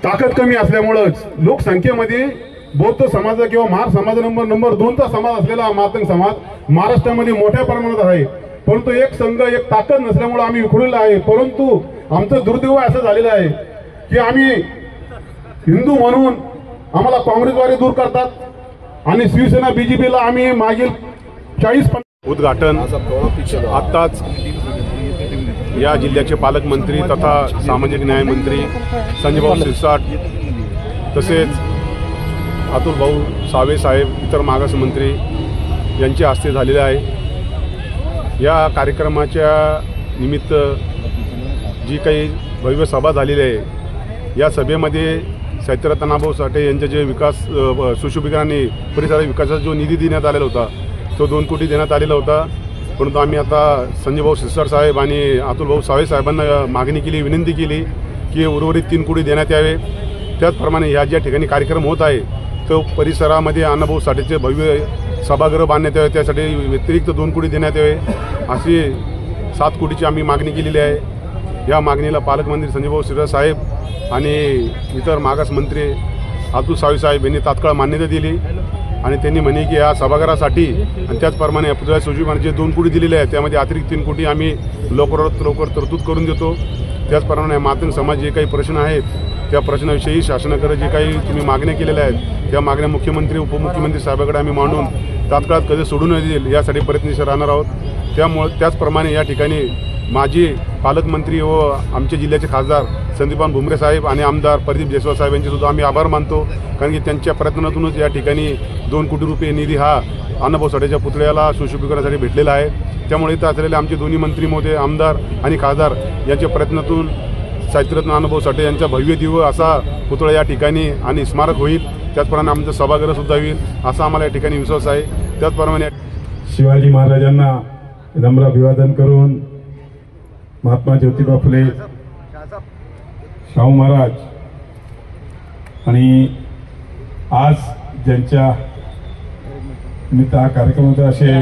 ताकद कमी असल्यामुळेच लोकसंख्येमध्ये बौद्ध समाज किंवा महार समाज नंबर 2चा समाज असलेला मातंग समाज महाराष्ट्रामध्ये मोठ्या प्रमाणात आहे, परंतु एक संघ एक ताकद नसल्यामुळे आम्ही विखुरलेलो आहे। परंतु आमचं दुर्दैव असं झालेलं आहे की आम्ही हिंदू म्हणून आम्हाला काँग्रेसवाले दूर करतात आणि शिवसेना बीजेपीला आम्ही मागील 40-50 उद्घाटन आत्ताच या जिल्ह्याचे पालकमंत्री तथा सामाजिक न्याय मंत्री संजयभाऊ शिरसाट तसेच अतुल भाऊ सावे साहेब इतर मागास मंत्री यांच्या हस्ते झालेले आहे। या कार्यक्रमाच्या निमित्त जी काही भव्य सभा झालेली आहे या सभेमध्ये साहित्यरत्न अण्णाभाऊ साठे यांचे जे विकास सुशोभीकरणाने परिसराच्या विकासाचा जो निधी देण्यात आलेला होता तो 2 कोटी देण्यात आलेला होता, परंतु आम्ही आता संजयभाऊ शिरसाट साहेब आणि अतुलभाऊ सावे साहेबांना मागणी केली, विनंती केली की उर्वरित 3 कोटी देण्यात यावे। त्याचप्रमाणे ह्या ज्या ठिकाणी कार्यक्रम होत आहे तो परिसरामध्ये अण्णाभाऊ साठेचे भव्य सभागृह बांधण्यात यावे, त्यासाठी व्यतिरिक्त 2 कोटी देण्यात यावे अशी 7 कोटीची आम्ही मागणी केलेली आहे। या मागणीला पालकमंत्री संजयभाऊ शिरसाट साहेब आणि इतर मागास मंत्री अतुल सावे साहेब यांनी तात्काळ मान्यता दिली आणि त्यांनी म्हणे की या सभागृहासाठी आणि त्याचप्रमाणे पुतळ्या सुशोभीकरणाचे 2 कोटी दिलेले आहेत, त्यामध्ये अतिरिक्त 3 कोटी आम्ही लवकरात लवकर तरतूद करून देतो। त्याचप्रमाणे मातंग समाज जे काही प्रश्न आहेत त्या प्रश्नाविषयी शासनाकडे जे काही तुम्ही मागण्या केलेल्या आहेत त्या मागण्या मुख्यमंत्री उपमुख्यमंत्री साहेबांकडे आम्ही मांडून तात्काळ कधी सोडून देईल यासाठी प्रयत्नशील राहणार आहोत। त्यामुळे त्याचप्रमाणे या ठिकाणी माजी पालकमंत्री व आमच्या जिल्ह्याचे खासदार संदीपान भुमरे साहेब आणि आमदार प्रदीप जयस्वाल साहेब यांचे सुद्धा आम्ही आभार मानतो, कारण की त्यांच्या प्रयत्नातूनच या ठिकाणी 2 कोटी रुपये निधी हा अण्णाभाऊ साठेच्या पुतळ्याला सुशोभीकरणासाठी भेटलेला आहे। त्यामुळे इथं असलेले आमचे दोन्ही मंत्री महोदय आमदार आणि खासदार यांच्या प्रयत्नातून साहित्यरत्न अण्णाभाऊ साठे यांचा भव्य दिव्य असा पुतळा या ठिकाणी आणि स्मारक होईल, त्याचप्रमाणे आमचं सभागृह सुद्धा होईल असा आम्हाला या ठिकाणी विश्वास आहे। त्याचप्रमाणे शिवाजी महाराजांना नम्र अभिवादन करून महात्मा ज्योतिबा फुले शाहू महाराज आणि आज ज्यांच्या निमित्त हा कार्यक्रम होता असे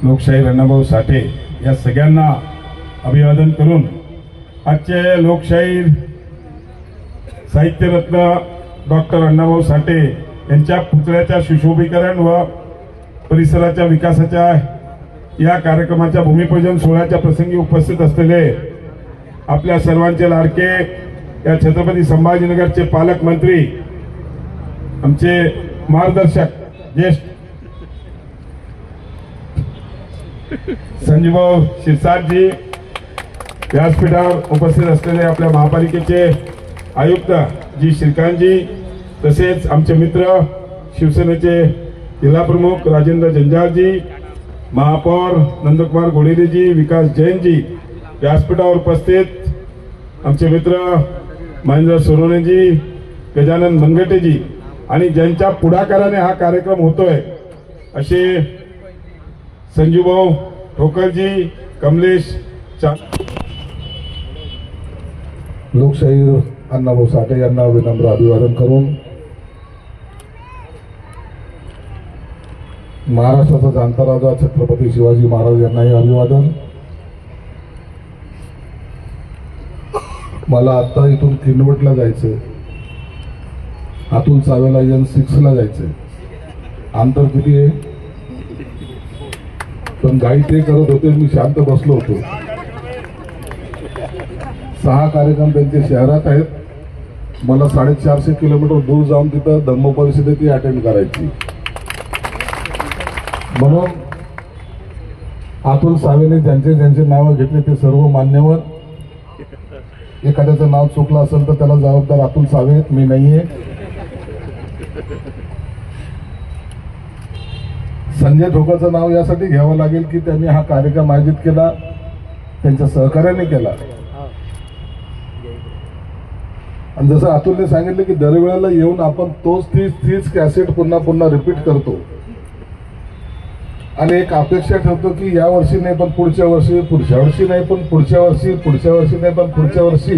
लोकशाहीर अण्णाभाऊ साठे या सगळ्यांना अभिवादन करून आजचे लोकशाहीर साहित्यरत्न डॉक्टर अण्णाभाऊ साठे यांच्या पुतळ्याच्या सुशोभीकरण व परिसराच्या विकासाच्या या कार्यक्रमाच्या भूमिपूजन सोहळ्याच्या प्रसंगी उपस्थित असलेले आपल्या सर्वांचे लाडके या छत्रपती संभाजीनगरचे पालकमंत्री आमचे मार्गदर्शक ज्येष्ठ संजयभाऊ शिरसाटजी, व्यासपीठावर उपस्थित असलेले आपल्या महापालिकेचे आयुक्त जी श्रीकांतजी, तसेच आमचे मित्र शिवसेनेचे जिल्हाप्रमुख राजेंद्र जंजारजी, महापौर नंदकुमार घोडेलेजी, विकास जैनजी, व्यासपीठावर उपस्थित आमचे मित्र महेंद्र सोनवणेजी, गजानन मनगटेजी आणि ज्यांच्या पुढाकाराने हा कार्यक्रम होतोय असे संजूभाऊ ठोकरजी, कमलेश लोकशाहीर अण्णाभाऊ साठे यांना विनम्र अभिवादन करून महाराष्ट्राचा जाणता राजा छत्रपती शिवाजी महाराज यांनाही अभिवादन। मला आता इथून किनवटला जायचंय, अतुल सावेला N6 ला जायचंय, अंतर किती आहे पण गाडी ते करत होते, मी शांत बसलो होतो। 6 कार्यक्रम त्यांचे शहरात आहेत, मला 450 किलोमीटर दूर जाऊन तिथं धम्म परिषदेची अटेंड करायची, म्हणून अतुल सावेने ज्यांचे नाव घेतले ते सर्व मान्यवर, एखाद्याचं नाव चुकलं असेल तर त्याला जबाबदार अतुल सावे, मी नाहीये। संजय ठोकरचं नाव यासाठी घ्यावं लागेल की त्यांनी हा कार्यक्रम आयोजित केला, त्यांच्या सहकार्याने केला, आणि जसं अतुलने सांगितलं की दरवेळेला येऊन आपण तीच कॅसेट पुन्हा पुन्हा रिपीट करतो आणि एक अपेक्षा ठेवतो की या वर्षी नाही पण पुढच्या वर्षी, पुढच्या वर्षी नाही पण पुढच्या वर्षी, पुढच्या वर्षी नाही पण पुढच्या वर्षी।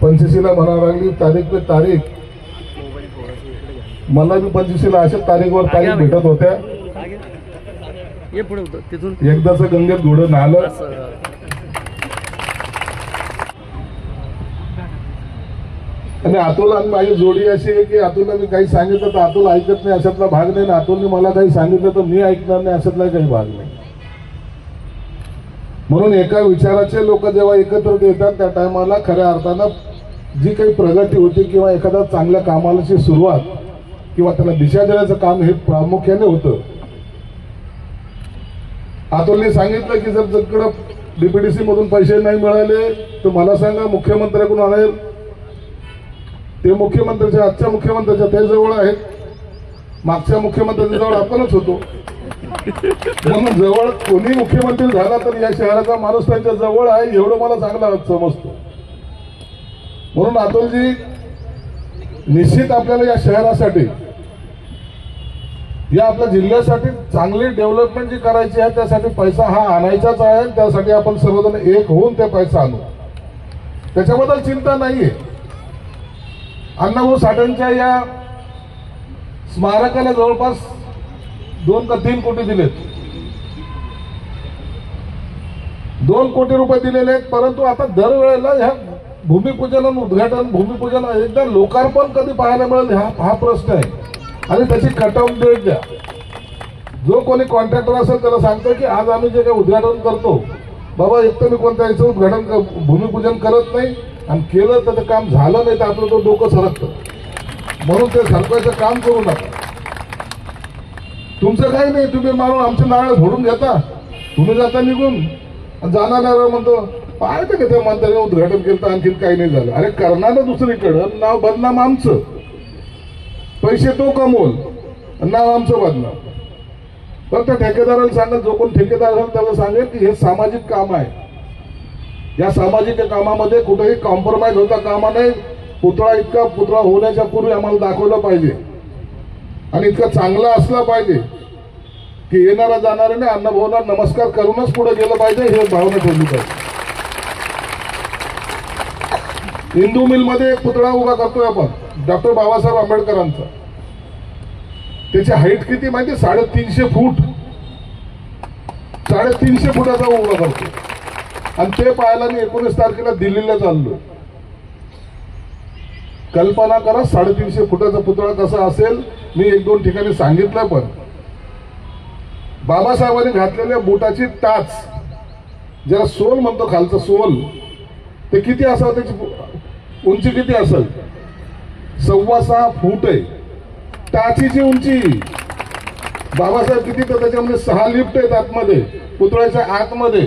25ला म्हणावं लागली तारीख पे तारीख, मला बी 25ला अशा तारीखवर तारीख भेटत होत्या। एकदाच गंगेत घोडं नाहलं, आणि अतुल आणि माझी जोडी अशी आहे की अतुलला मी काही सांगितलं तर अतुल ऐकत नाही अशातला भाग नाही, अतुलने मला काही सांगितलं तर मी ऐकणार नाही अशातला काही भाग नाही. म्हणून एका विचाराचे लोक जेव्हा एकत्र येतात त्या टायमाला खऱ्या अर्थानं जी काही प्रगती होती किंवा एखाद्या चांगल्या कामाची सुरुवात किंवा त्याला दिशा देण्याचं काम हे प्रामुख्याने होतं. अतुलने सांगितलं की जर तिकडं डीपीडीसी मधून पैसे नाही मिळाले तर मला सांगा मुख्यमंत्र्याकडून आणेल. ते मुख्यमंत्र्याच्या आजच्या मुख्यमंत्र्याच्या ते जवळ आहेत, मागच्या मुख्यमंत्र्याच्या जवळ आपणच होतो. म्हणून जवळ कोणी मुख्यमंत्री झाला तर या शहराचा माणूस त्यांच्या जवळ आहे एवढं मला चांगला समजतो. म्हणून अतुलजी निश्चित आपल्याला या शहरासाठी या आपल्या जिल्ह्यासाठी चांगली डेव्हलपमेंट जी करायची आहे त्यासाठी पैसा हा आणायचाच आहे. त्यासाठी आपण सर्वजण एक होऊन ते पैसा आणू, त्याच्याबद्दल चिंता नाहीये. अण्णाभाऊ साठेंच्या या स्मारकाला जवळपास 2 का 3 कोटी दिलेत, 2 कोटी रुपये दिलेले आहेत. परंतु आता दरवेळेला ह्या भूमिपूजन आणि उद्घाटन भूमिपूजन एकदा लोकार्पण कधी पाहायला मिळेल हा प्रश्न आहे. आणि त्याची कटआउट डेट द्या. जो कोणी कॉन्ट्रॅक्टर असेल त्याला सांगतो की आज आम्ही जे काही उद्घाटन करतो बाबा एक तर मी कोणत्या याचं उद्घाटन भूमिपूजन करत नाही आणि केलं तर ते काम झालं नाही तर आपलं तो डोकं सरकतं. म्हणून ते सरकवायचं काम करू नका. तुमचं काही नाही, तुम्ही मारून आमचे नारळ फोडून घेता, तुम्ही जाता निघून जाणार म्हणतो पाहतं का त्या मंत्र्याने उद्घाटन केलं तर आणखीन काही नाही झालं. अरे करणार दुसरीकडं, नाव बदनाम आमचं, पैसे तो कमवल, नाव आमचं बदनाम. पण त्या ठेकेदाराला सांगत, जो कोण ठेकेदार असेल त्याला सांगेल की हे सामाजिक काम आहे. या सामाजिक कामामध्ये कुठेही कॉम्प्रोमाइज होता कामा नये. पुतळा इतका पुतळा होण्याच्या पूर्वी आम्हाला दाखवलं पाहिजे आणि इतका चांगला असला पाहिजे की येणारा जाणाऱ्याने अण्णाभाऊंना नमस्कार करूनच पुढे गेलं पाहिजे, हे भावना ठेवली पाहिजे. हिंदू मिल मध्ये एक पुतळा उभा करतोय आपण डॉक्टर बाबासाहेब आंबेडकरांचा. त्याची हाईट किती माहिती? 350 फूट, 350 फुटाचा उभा करतो. आणि ते पाहायला मी 19 तारखेला दिल्लीला चाललो. कल्पना करा 350 फुटाचा पुतळा कसा असेल. मी 1-2 ठिकाणी सांगितलं. पण बाबासाहेबांनी घातलेल्या बुटाची टाच, ज्याला सोल म्हणतो, खालचं सोल, ते किती असावं, त्याची उंची किती असेल? 6.25 फूट आहे टाचीची उंची. बाबासाहेब किती, तर त्याच्यामध्ये 6 लिफ्ट आहेत आतमध्ये, पुतळ्याच्या आतमध्ये.